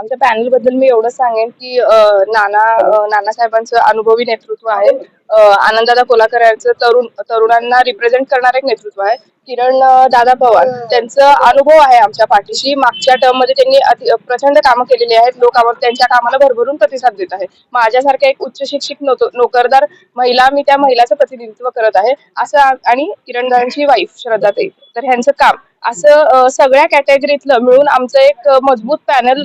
आमच्या पॅनल बद्दल मी एवढं सांगेन की नानासाहेबांचं अनुभवी नेतृत्व आहे. आनंददादा कोल्हाकर यांचं तरुणांना रिप्रेझेंट करणारं एक नेतृत्व आहे. किरण दादा पवार त्यांचा अनुभव आहे आमच्या पाठीशी. मागच्या टर्म मध्ये त्यांनी प्रचंड कामं केलेली आहेत. लोक त्यांच्या कामाला भरभरून प्रतिसाद देत आहे. माझ्यासारख्या एक उच्च शिक्षित नोकरदार महिला, मी त्या महिलाचं प्रतिनिधित्व करत आहे असं. आणि किरणदादांची वाईफ श्रद्धाताई, तर ह्यांचं काम असं सगळ्या कॅटेगरीतलं मिळून आमचं एक मजबूत पॅनल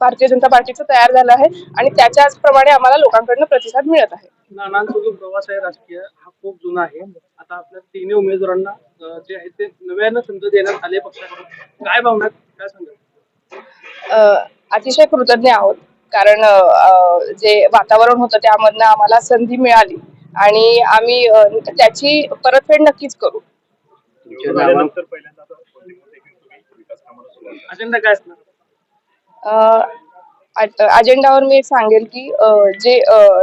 भारतीय जनता पार्टीचं तयार झालं आहे आणि त्याच्याच प्रमाणे आम्हाला लोकांकडून प्रतिसाद मिळत आहे. नानांचा जो प्रवास आहे राजकीय हा खूप जुना आहे. आता आपल्या तिन्ही उमेदवारांना जे आहे ते नव्यानं संधी देण्यात आले पक्षाकडून, काय भावना, काय सांगाल? अतिशय कृतज्ञ आहोत, कारण जे वातावरण होतं त्यामधनं आम्हाला संधी मिळाली आणि आम्ही त्याची परतफेड नक्कीच करू. अजेंडा काय असणार? अजेंडावर मी सांगेल की जे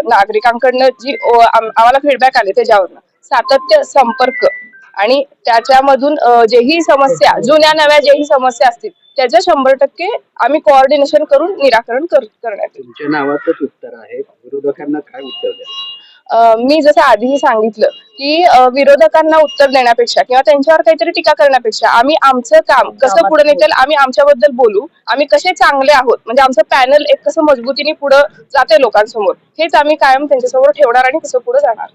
नागरिकांकडनं जी आम्हाला फीडबॅक आले त्याच्यावरनं सातत्य, संपर्क आणि त्याच्यामधून जेही समस्या, जुन्या नव्या जेही समस्या असतील त्याचं 100% आम्ही कोऑर्डिनेशन करून निराकरण करण्यात येईल. तुमच्या नावाचंच उत्तर आहे, विरोधकांना काय उत्तर द्याल? मी जसं आधीही सांगितलं की विरोधकांना उत्तर देण्यापेक्षा किंवा त्यांच्यावर काहीतरी टीका करण्यापेक्षा आम्ही आमचं काम कसं पुढे नेता येईल, आम्ही आमच्याबद्दल बोलू, आम्ही कसे चांगले आहोत, म्हणजे आमचं पॅनल एक कसं मजबूतीने पुढे जाते लोकांसमोर, हेच आम्ही कायम त्यांच्यासमोर ठेवणार आणि कसं पुढे जाणार.